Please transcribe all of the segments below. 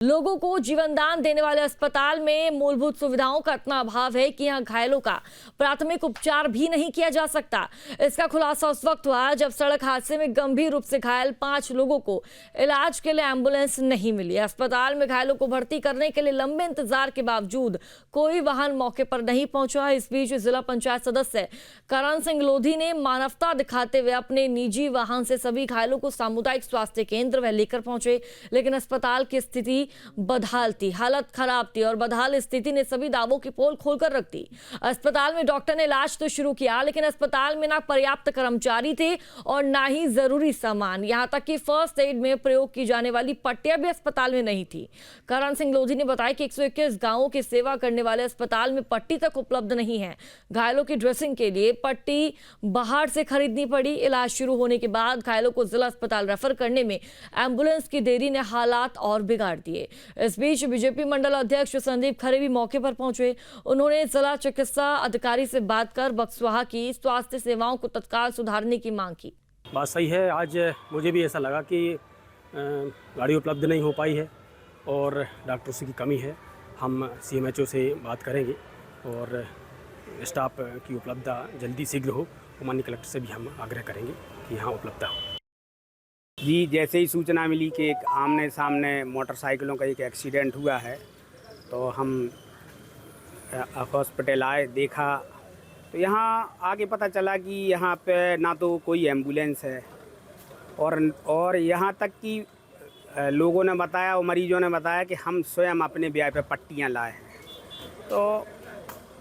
लोगों को जीवनदान देने वाले अस्पताल में मूलभूत सुविधाओं का इतना अभाव है कि यहां घायलों का प्राथमिक उपचार भी नहीं किया जा सकता। इसका खुलासा उस वक्त हुआ जब सड़क हादसे में गंभीर रूप से घायल 5 लोगों को इलाज के लिए एम्बुलेंस नहीं मिली। अस्पताल में घायलों को भर्ती करने के लिए लंबे इंतजार के बावजूद कोई वाहन मौके पर नहीं पहुंचा। इस बीच जिला पंचायत सदस्य करण सिंह लोधी ने मानवता दिखाते हुए अपने निजी वाहन से सभी घायलों को सामुदायिक स्वास्थ्य केंद्र वह लेकर पहुंचे, लेकिन अस्पताल की स्थिति बदहाल थी, हालत खराब थी और बदहाल स्थिति ने सभी दावों की पोल खोलकर रख दी। अस्पताल में डॉक्टर ने इलाज तो शुरू किया, लेकिन अस्पताल में ना पर्याप्त कर्मचारी थे और ना ही जरूरी सामान, यहां तक कि फर्स्ट एड में प्रयोग की जाने वाली पट्टियां भी अस्पताल में नहीं थी। करण सिंह लोधी ने बताया कि 121 गांवों की सेवा करने वाले अस्पताल में पट्टी तक उपलब्ध नहीं है। घायलों की ड्रेसिंग के लिए पट्टी बाहर से खरीदनी पड़ी। इलाज शुरू होने के बाद घायलों को जिला अस्पताल रेफर करने में एम्बुलेंस की देरी ने हालात और बिगाड़ दिए। इस बीच बीजेपी मंडल अध्यक्ष संदीप खरे भी मौके पर पहुंचे। उन्होंने जिला चिकित्सा अधिकारी से बात कर बक्सवाहा की स्वास्थ्य सेवाओं को तत्काल सुधारने की मांग की। बात सही है। आज मुझे भी ऐसा लगा कि गाड़ी उपलब्ध नहीं हो पाई है और डॉक्टर्स की कमी है। हम CMHO से बात करेंगे और स्टाफ की उपलब्धता जल्दी शीघ्र हो। माननीय कलेक्टर से भी हम आग्रह करेंगे कि यहाँ उपलब्धता हो। जी, जैसे ही सूचना मिली कि एक आमने सामने मोटरसाइकिलों का एक एक्सीडेंट हुआ है तो हम हॉस्पिटल आए, देखा तो यहाँ आगे पता चला कि यहाँ पे ना तो कोई एम्बुलेंस है और यहाँ तक कि लोगों ने बताया और मरीजों ने बताया कि हम स्वयं अपने ब्याह पे पट्टियाँ लाए हैं। तो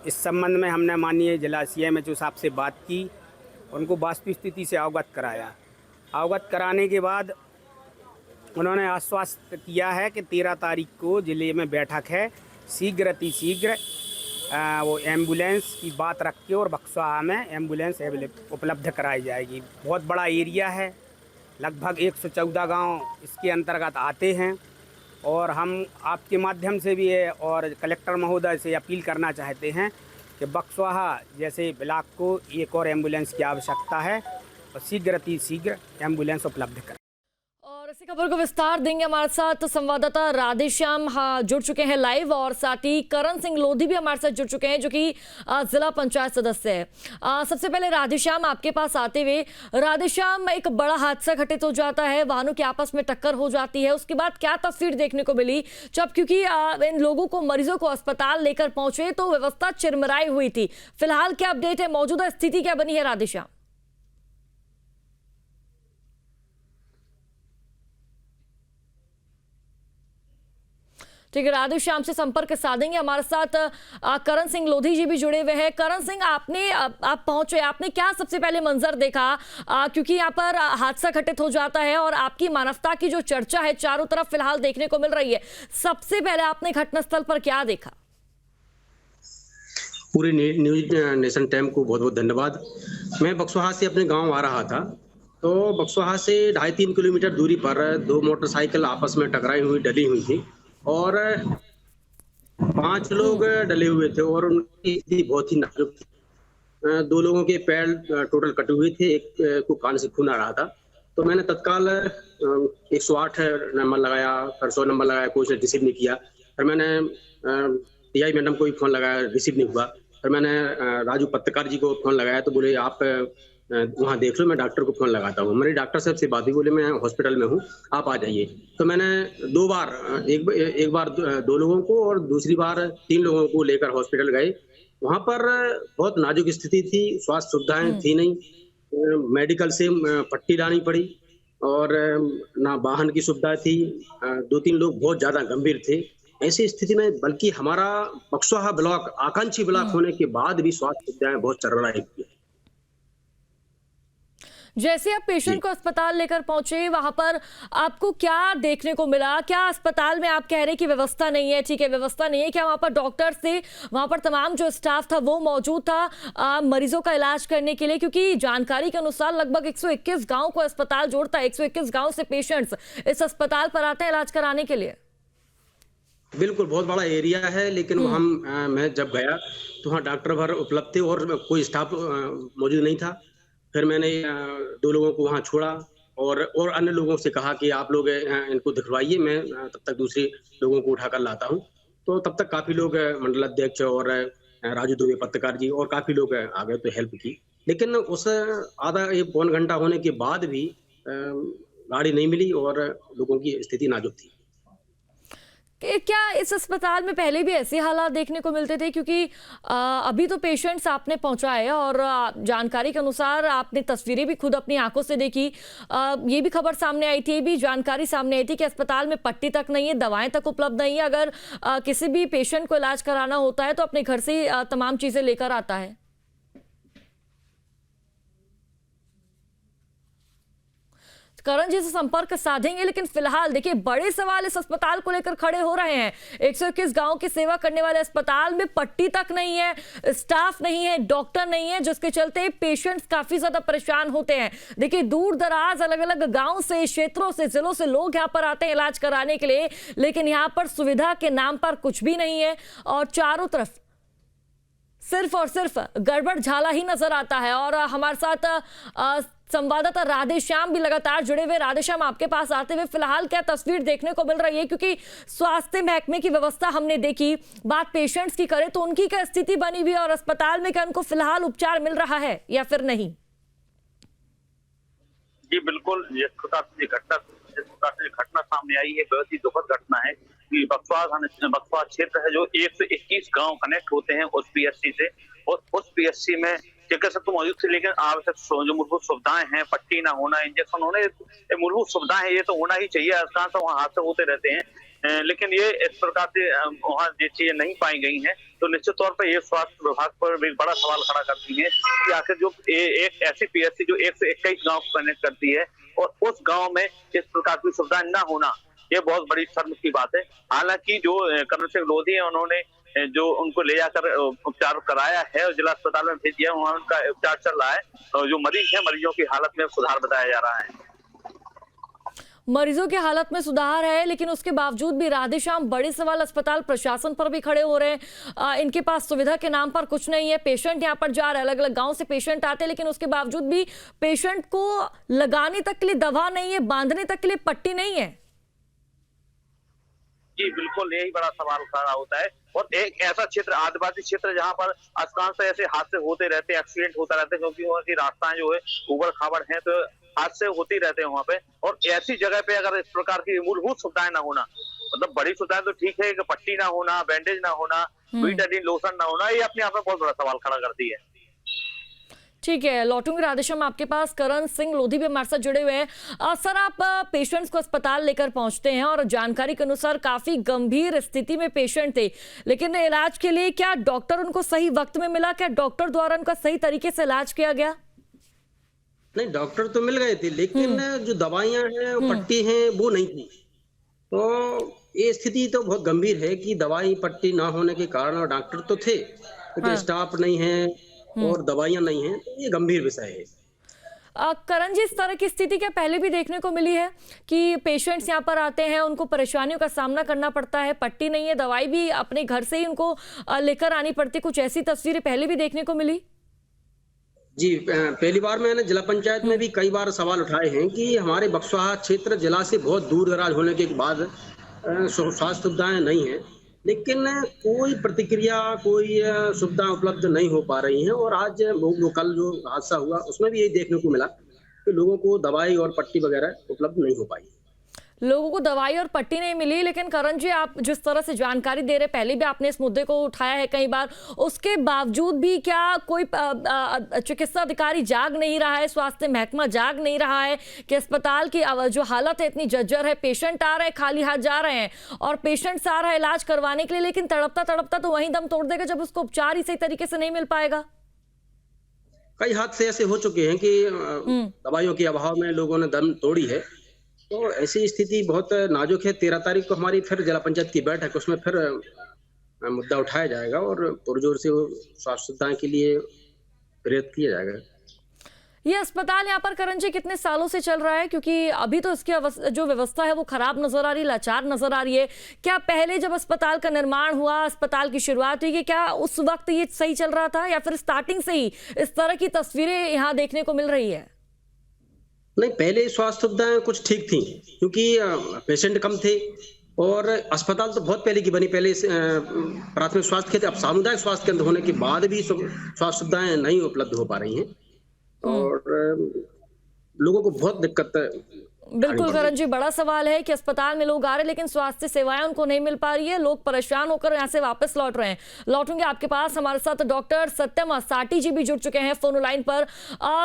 इस संबंध में हमने माननीय जिला CMHO साहब से बात की, उनको वास्तविक स्थिति से अवगत कराया। अवगत कराने के बाद उन्होंने आश्वस्त किया है कि 13 तारीख को ज़िले में बैठक है, शीघ्र वो एम्बुलेंस की बात रख के और बक्सवाहा में एम्बुलेंस उपलब्ध कराई जाएगी। बहुत बड़ा एरिया है, लगभग 114 गांव इसके अंतर्गत आते हैं और हम आपके माध्यम से भी और कलेक्टर महोदय से अपील करना चाहते हैं कि बक्सवाहा जैसे ब्लॉक को एक और एम्बुलेंस की आवश्यकता है और शीघ्र एम्बुलेंस उपलब्ध करें। और इसी खबर को विस्तार देंगे हमारे साथ संवाददाता राधेश्याम जुड़ चुके हैं लाइव, और साथ ही करण सिंह लोधी भी हमारे साथ जुड़ चुके हैं जो कि जिला पंचायत सदस्य है। सबसे पहले राधेश्याम आपके पास आते हुए, राधेश्याम एक बड़ा हादसा घटित हो जाता है, वाहनों की आपस में टक्कर हो जाती है, उसके बाद क्या तस्वीर देखने को मिली जब क्योंकि इन लोगों को मरीजों को अस्पताल लेकर पहुंचे तो व्यवस्था चिरमराई हुई थी। फिलहाल क्या अपडेट है, मौजूदा स्थिति क्या बनी है राधेश्याम? ठीक है, राधेश्याम से संपर्क साधेंगे। हमारे साथ करण सिंह लोधी जी भी जुड़े हुए हैं। करण सिंह, आप पहुंचे, आपने क्या सबसे पहले मंजर देखा क्योंकि यहाँ पर हादसा घटित हो जाता है और आपकी मानवता की जो चर्चा है चारों तरफ फिलहाल देखने को मिल रही है, सबसे पहले आपने घटनास्थल पर क्या देखा? पूरे न्यूज नेशन टाइम को बहुत बहुत धन्यवाद। मैं बक्सवाहा से अपने गांव आ रहा था तो बक्सवाहा से 2.5-3 किलोमीटर दूरी पर 2 मोटरसाइकिल आपस में टकराई हुई डली हुई थी और 5 लोग डले हुए थे और उनकी स्थिति बहुत ही नाजुक थी। 2 लोगों के पैर टोटल कटे हुए थे, एक को कान से खून आ रहा था। तो मैंने तत्काल 108 नंबर लगाया, फिर 100 नंबर लगाया, कोई रिसीव नहीं किया। फिर मैंने TI मैडम को भी फोन लगाया, रिसीव नहीं हुआ। फिर मैंने राजू पत्रकार जी को फोन लगाया तो बोले आप वहाँ देख लो, मैं डॉक्टर को फोन लगाता हूँ। मेरी डॉक्टर साहब से बात हुई, बोले मैं हॉस्पिटल में हूँ, आप आ जाइए। तो मैंने 2 बार, एक बार 2 लोगों को और दूसरी बार 3 लोगों को लेकर हॉस्पिटल गए। वहाँ पर बहुत नाजुक स्थिति थी, स्वास्थ्य सुविधाएं थी नहीं, मेडिकल से पट्टी लानी पड़ी और ना वाहन की सुविधा थी। 2-3 लोग बहुत ज्यादा गंभीर थे। ऐसी स्थिति में बल्कि हमारा बक्सवाहा ब्लॉक आकांक्षी ब्लॉक होने के बाद भी स्वास्थ्य सुविधाएं बहुत चरमराई हुई है। जैसे आप पेशेंट को अस्पताल लेकर पहुंचे, वहां पर आपको क्या देखने को मिला? क्या अस्पताल में आप कह रहे कि व्यवस्था नहीं है? ठीक है, व्यवस्था नहीं है, क्या वहां पर डॉक्टर थे, वहां पर तमाम जो स्टाफ था वो मौजूद था मरीजों का इलाज करने के लिए? क्योंकि जानकारी के अनुसार लगभग 121 गांव को अस्पताल जोड़ता है, 121 गांव से पेशेंट्स इस अस्पताल पर आते हैं इलाज कराने के लिए। बिल्कुल, बहुत बड़ा एरिया है, लेकिन वहाँ मैं जब गया तो वहाँ डॉक्टर भर उपलब्ध थे और कोई स्टाफ मौजूद नहीं था। फिर मैंने 2 लोगों को वहाँ छोड़ा और अन्य लोगों से कहा कि आप लोग इनको दिखवाइए, मैं तब तक दूसरे लोगों को उठाकर लाता हूँ। तो तब तक काफ़ी लोग मंडलाध्यक्ष और राजू दुबे पत्रकार जी और काफ़ी लोग आ गए तो हेल्प की। लेकिन उस आधा एक पौन घंटा होने के बाद भी गाड़ी नहीं मिली और लोगों की स्थिति नाजुक थी। क्या इस अस्पताल में पहले भी ऐसे हालात देखने को मिलते थे? क्योंकि अभी तो पेशेंट्स आपने पहुंचाए और जानकारी के अनुसार आपने तस्वीरें भी खुद अपनी आंखों से देखी। ये भी खबर सामने आई थी, ये भी जानकारी सामने आई थी कि अस्पताल में पट्टी तक नहीं है, दवाएं तक उपलब्ध नहीं है। अगर किसी भी पेशेंट को इलाज कराना होता है तो अपने घर से ही तमाम चीजें लेकर आता है। करण जी से संपर्क साधेंगे, लेकिन फिलहाल देखिए बड़े सवाल इस अस्पताल को लेकर खड़े हो रहे हैं। 121 गांव की सेवा करने वाले अस्पताल में पट्टी तक नहीं है, स्टाफ नहीं है, डॉक्टर नहीं है, जिसके चलते पेशेंट्स काफी ज्यादा परेशान होते हैं। देखिए दूर दराज अलग अलग गांव से, क्षेत्रों से, जिलों से लोग यहाँ पर आते हैं इलाज कराने के लिए, लेकिन यहाँ पर सुविधा के नाम पर कुछ भी नहीं है और चारों तरफ सिर्फ और सिर्फ गड़बड़ झाला ही नजर आता है। और हमारे साथ संवाददाता राधेश्याम भी लगातार जुड़े हुए। राधेश्याम, आपके पास आते हुए फिलहाल क्या तस्वीर देखने को मिल रही है? क्योंकि स्वास्थ्य महकमे की व्यवस्था हमने देखी, बात पेशेंट्स की करें तो उनकी क्या स्थिति बनी हुई है और अस्पताल में क्या उनको फिलहाल उपचार मिल रहा है या फिर नहीं? जी बिल्कुल, जिस प्रकार से घटना सामने आई है, बहुत ही दुखद घटना है कि बक्सवा क्षेत्र है जो 121 गांव कनेक्ट होते हैं उस पीएचसी से, और उस पीएचसी में चिकित्सक तो मौजूद थे, लेकिन आवश्यक जो मूलभूत सुविधाएं हैं, पट्टी ना होना, इंजेक्शन होने, मूलभूत सुविधाएं हैं, ये तो होना ही चाहिए। अधिकांश वहाँ हादसे होते रहते हैं, लेकिन ये इस प्रकार से वहाँ ये चीजें नहीं पाई गई हैं, तो निश्चित तौर पर ये स्वास्थ्य विभाग पर एक बड़ा सवाल खड़ा करती है कि आखिर जो एक ऐसी पीएचसी जो 121 गाँव को कनेक्ट करती है और उस गाँव में इस प्रकार की सुविधा न होना, ये बहुत बड़ी शर्म की बात है। हालांकि जो करण सिंह लोधी है, उन्होंने जो उनको ले जाकर उपचार कराया है और जिला अस्पताल में भेज दिया, वहाँ उनका उपचार चल रहा है और जो मरीज है, मरीजों की हालत में सुधार बताया जा रहा है। मरीजों की हालत में सुधार है, लेकिन उसके बावजूद भी राधेश्याम बड़े सवाल अस्पताल प्रशासन पर भी खड़े हो रहे हैं। इनके पास सुविधा के नाम पर कुछ नहीं है, पेशेंट यहाँ पर जा रहे हैं, अलग अलग गांव से पेशेंट आते हैं, लेकिन उसके बावजूद भी पेशेंट को लगाने तक के लिए दवा नहीं है, बांधने तक के लिए पट्टी नहीं है। जी बिल्कुल, यही बड़ा सवाल खड़ा होता है। और एक ऐसा क्षेत्र, आदिवासी क्षेत्र, जहाँ पर अधिकांश ऐसे हादसे होते रहते हैं, एक्सीडेंट होता रहता है, क्योंकि वहाँ की रास्ताएं जो है उबड़ खाबड़ हैं, तो हादसे होते रहते हैं वहाँ पे। और ऐसी जगह पे अगर इस प्रकार की मूलभूत सुविधाएं ना होना, मतलब बड़ी सुविधाएं तो ठीक है कि पट्टी ना होना, बैंडेज ना होना, बीटाडीन लोशन ना होना, ये अपने आप में बहुत बड़ा सवाल खड़ा करती है। ठीक है, लौटूंगी राधेश्याम आपके पास। करण सिंह लोधी भी हमारे साथ जुड़े हुए हैं। सर, आप पेशेंट्स को अस्पताल लेकर पहुंचते हैं और जानकारी के अनुसार काफी गंभीर स्थिति में पेशेंट थे, लेकिन इलाज के लिए क्या डॉक्टर उनको सही वक्त में मिला? क्या डॉक्टर द्वारा उनका सही तरीके से इलाज किया गया? नहीं, डॉक्टर तो मिल गए थे, लेकिन जो दवाइयां हैं, पट्टी हैं, वो नहीं थी। तो ये स्थिति तो बहुत गंभीर है कि दवाई पट्टी ना होने के कारण, और डॉक्टर तो थे लेकिन स्टाफ नहीं है और दवाइयां नहीं हैं, तो ये गंभीर विषय है। करण जी, इस तरह की स्थिति क्या पहले भी देखने को मिली है कि पेशेंट्स यहाँ पर आते हैं, उनको परेशानियों का सामना करना पड़ता है, पट्टी नहीं है, दवाई भी अपने घर से ही उनको लेकर आनी पड़ती, कुछ ऐसी तस्वीरें पहले भी देखने को मिली? जी, पहली बार मैंने जिला पंचायत में भी कई बार सवाल उठाए हैं कि हमारे बक्सवा क्षेत्र जिला से बहुत दूर दराज होने के बाद स्वास्थ्य सुविधाएं नहीं है, लेकिन कोई प्रतिक्रिया, कोई सुविधा उपलब्ध नहीं हो पा रही है। और आज वो कल जो हादसा हुआ उसमें भी यही देखने को मिला कि लोगों को दवाई और पट्टी वगैरह उपलब्ध नहीं हो पाई। लोगों को दवाई और पट्टी नहीं मिली, लेकिन करण जी, आप जिस तरह से जानकारी दे रहे, पहले भी आपने इस मुद्दे को उठाया है कई बार, उसके बावजूद भी क्या कोई चिकित्सा अधिकारी जाग नहीं रहा है, स्वास्थ्य महकमा जाग नहीं रहा है कि अस्पताल की जो हालत है इतनी जर्जर है, पेशेंट आ रहे हैं, खाली हाथ जा रहे हैं और पेशेंट आ रहा है इलाज करवाने के लिए, लेकिन तड़पता तड़पता तो वहीं दम तोड़ देगा जब उसको उपचार ही सही तरीके से नहीं मिल पाएगा। कई हादसे ऐसे हो चुके हैं कि दवाइयों के अभाव में लोगों ने दम तोड़ी है, तो ऐसी स्थिति बहुत नाजुक है। 13 तारीख को हमारी फिर जिला पंचायत की बैठक, उसमें फिर मुद्दा उठाया जाएगा और पुरजोर से स्वास्थ्य सुविधाओं के लिए प्रेरित किया जाएगा। ये अस्पताल यहाँ पर करण जी कितने सालों से चल रहा है? क्योंकि अभी तो इसकी जो व्यवस्था है वो खराब नजर आ रही है, लाचार नजर आ रही है। क्या पहले जब अस्पताल का निर्माण हुआ, अस्पताल की शुरुआत हुई, क्या उस वक्त ये सही चल रहा था या फिर स्टार्टिंग से ही इस तरह की तस्वीरें यहाँ देखने को मिल रही है? नहीं, पहले स्वास्थ्य सुविधाएं कुछ ठीक थी, क्योंकि पेशेंट कम थे और अस्पताल तो बहुत पहले की बनी। पहले प्राथमिक स्वास्थ्य केंद्र, अब सामुदायिक स्वास्थ्य केंद्र होने के बाद भी स्वास्थ्य सुविधाएं नहीं उपलब्ध हो पा रही हैं और लोगों को बहुत दिक्कत बिल्कुल करण जी, बड़ा सवाल है कि अस्पताल में लोग आ रहे हैं लेकिन स्वास्थ्य सेवाएं उनको नहीं मिल पा रही है, लोग परेशान होकर यहाँ से वापस लौट रहे हैं। लौटूंगे आपके पास, हमारे साथ डॉक्टर सत्यम साटी जी भी जुड़ चुके हैं फोन लाइन पर।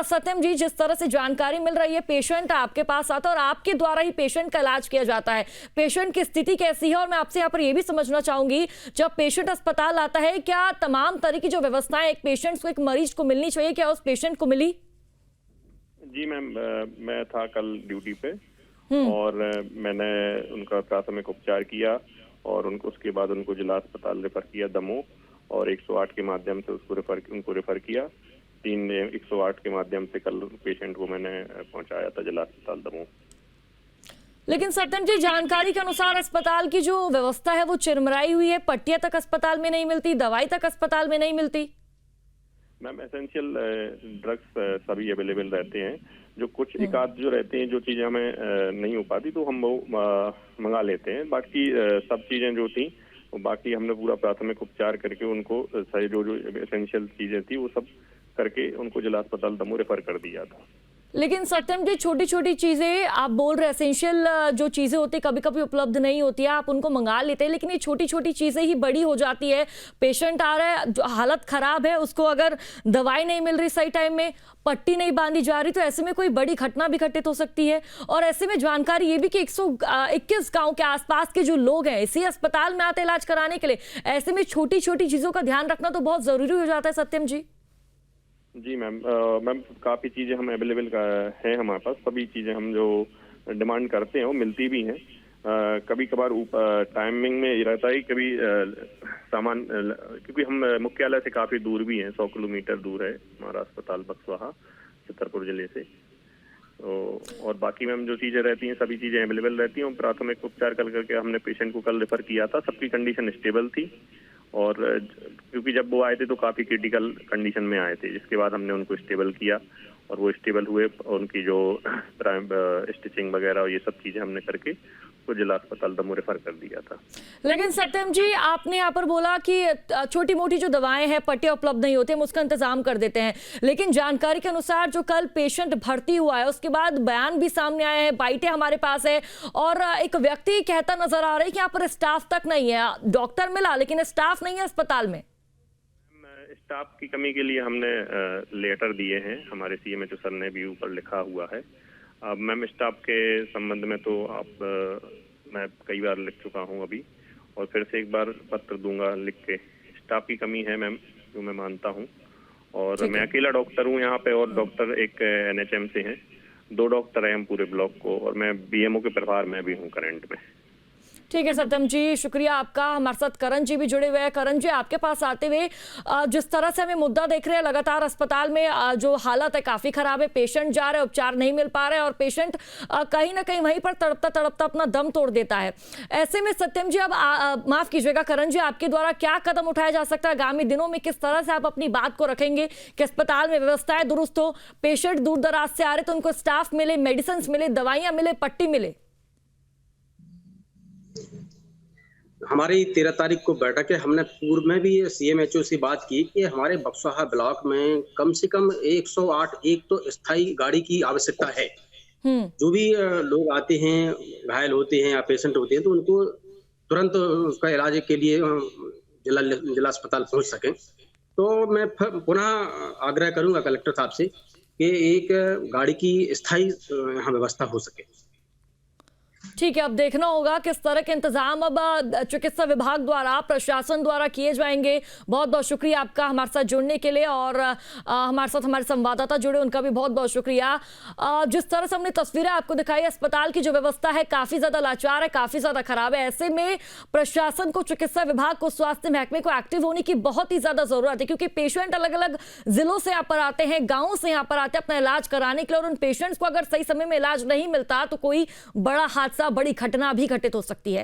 सत्यम जी, जिस तरह से जानकारी मिल रही है, पेशेंट आपके पास आता है और आपके द्वारा ही पेशेंट का इलाज किया जाता है, पेशेंट की स्थिति कैसी है? और मैं आपसे यहाँ पर यह भी समझना चाहूंगी, जब पेशेंट अस्पताल आता है, क्या तमाम तरह की जो व्यवस्थाएं एक पेशेंट को, एक मरीज को मिलनी चाहिए, क्या उस पेशेंट को मिली? जी मैम, मैं था कल ड्यूटी पे और मैंने उनका प्राथमिक उपचार किया और उसके बाद उनको जिला अस्पताल रेफर किया दमोह और 108 के माध्यम से उनको रेफर किया। 108 के माध्यम से कल पेशेंट को मैंने पहुंचाया था जिला अस्पताल दमोह। लेकिन सत्यम जी, जानकारी के अनुसार अस्पताल की जो व्यवस्था है वो चिरमराई हुई है, पट्टियां तक अस्पताल में नहीं मिलती, दवाई तक अस्पताल में नहीं मिलती। मैम, एसेंशियल ड्रग्स सभी अवेलेबल रहते हैं, जो कुछ एक आध जो रहते हैं, जो चीजें हमें नहीं हो पाती तो हम वो मंगा लेते हैं। बाकी सब चीजें जो थी बाकी हमने पूरा प्राथमिक उपचार करके उनको सही जो एसेंशियल चीजें थी वो सब करके उनको जिला अस्पताल दमोह रेफर कर दिया था। लेकिन सत्यम जी, छोटी छोटी चीजें आप बोल रहे, एसेंशियल जो चीजें होती कभी कभी उपलब्ध नहीं होती है, आप उनको मंगा लेते हैं, लेकिन ये छोटी छोटी चीजें ही बड़ी हो जाती है। पेशेंट आ रहा है, जो हालत खराब है, उसको अगर दवाई नहीं मिल रही सही टाइम में, पट्टी नहीं बांधी जा रही, तो ऐसे में कोई बड़ी घटना भी घटित हो सकती है। और ऐसे में जानकारी ये भी कि 121 गांव के आसपास के जो लोग हैं इसी अस्पताल में आते इलाज कराने के लिए, ऐसे में छोटी छोटी चीजों का ध्यान रखना तो बहुत जरूरी हो जाता है। सत्यम जी। जी मैम, काफ़ी चीज़ें हम अवेलेबल हैं हमारे पास, सभी चीज़ें हम जो डिमांड करते हैं वो मिलती भी हैं। कभी कभार टाइमिंग में ये रहता है, कभी सामान, क्योंकि हम मुख्यालय से काफ़ी दूर भी हैं, 100 किलोमीटर दूर है हमारा अस्पताल बक्सवाहा छतरपुर जिले से। तो और बाकी मैम जो चीज़ें रहती हैं सभी चीज़ें अवेलेबल रहती हैं। प्राथमिक उपचार कल करके हमने पेशेंट को कल रेफर किया था, सबकी कंडीशन स्टेबल थी और क्योंकि जब वो आए थे तो काफ़ी क्रिटिकल कंडीशन में आए थे, जिसके बाद हमने उनको स्टेबल किया और वो स्टेबल हुए। उनकी जो स्टिचिंग वगैरह और ये सब चीज़ें हमने करके तो जिला अस्पताल दमोह रेफर कर दिया था। लेकिन सत्यम जी, आपने यहाँ पर बोला कि छोटी मोटी जो दवाएं हैं, पट्टियां उपलब्ध नहीं होती, हम उसका इंतजाम कर देते हैं, लेकिन जानकारी के अनुसार जो कल पेशेंट भर्ती हुआ है उसके बाद बयान भी सामने आए हैं, बाइटें हमारे पास है और एक व्यक्ति कहता नजर आ रहा है कि यहाँ पर स्टाफ तक नहीं है, डॉक्टर मिला लेकिन स्टाफ नहीं है अस्पताल में। स्टाफ की कमी के लिए हमने लेटर दिए हैं, हमारे सीएमएचओ सर ने भी ऊपर लिखा हुआ है। अब मैम स्टाफ के संबंध में तो मैं कई बार लिख चुका हूं अभी और फिर से एक बार पत्र दूंगा लिख के। स्टाफ की कमी है मैम, जो मैं मानता हूं, और मैं अकेला डॉक्टर हूं यहाँ पे और डॉक्टर एक एनएचएम से हैं, 2 डॉक्टर हैं हम पूरे ब्लॉक को, और मैं बीएमओ के प्रभार में भी हूँ करंट में। ठीक है सत्यम जी, शुक्रिया आपका। हमारे साथ करण जी भी जुड़े हुए हैं। करण जी, आपके पास आते हुए जिस तरह से हमें मुद्दा देख रहे हैं, लगातार अस्पताल में जो हालत है काफी खराब है, पेशेंट जा रहे हैं, उपचार नहीं मिल पा रहे हैं और पेशेंट कहीं ना कहीं वहीं पर तड़पता तड़पता अपना दम तोड़ देता है। ऐसे में सत्यम जी, अब माफ कीजिएगा करण जी, आपके द्वारा क्या कदम उठाया जा सकता है आगामी दिनों में? किस तरह से आप अपनी बात को रखेंगे कि अस्पताल में व्यवस्थाएं दुरुस्त हो, पेशेंट दूर दराज से आ रहे तो उनको स्टाफ मिले, मेडिसिन मिले, दवाइयां मिले, पट्टी मिले? हमारी 13 तारीख को बैठक है, हमने पूर्व में भी सीएमएचओ से बात की कि हमारे बक्सवाहा ब्लॉक में कम से कम 108 एक तो स्थायी गाड़ी की आवश्यकता है। जो भी लोग आते हैं, घायल होते हैं या पेशेंट होते हैं, तो उनको तुरंत उसका इलाज के लिए जिला अस्पताल पहुंच सकें। तो मैं पुनः आग्रह करूंगा कलेक्टर साहब से कि एक गाड़ी की स्थायी यहाँ व्यवस्था हो सके। ठीक है, अब देखना होगा किस तरह के इंतजाम अब चिकित्सा विभाग द्वारा, प्रशासन द्वारा किए जाएंगे। बहुत बहुत शुक्रिया आपका हमारे साथ जुड़ने के लिए, और हमारे साथ हमारे संवाददाता जुड़े, उनका भी बहुत बहुत शुक्रिया। जिस तरह से हमने तस्वीरें आपको दिखाई, अस्पताल की जो व्यवस्था है काफी ज्यादा लाचार है, काफी ज्यादा खराब है। ऐसे में प्रशासन को, चिकित्सा विभाग को, स्वास्थ्य महकमे को एक्टिव होने की बहुत ही ज्यादा जरूरत है, क्योंकि पेशेंट अलग अलग जिलों से यहाँ पर आते हैं, गाँव से यहाँ पर आते हैं अपना इलाज कराने के लिए, और उन पेशेंट्स को अगर सही समय में इलाज नहीं मिलता तो कोई बड़ा हादसा, बड़ी घटना भी घटित हो सकती है।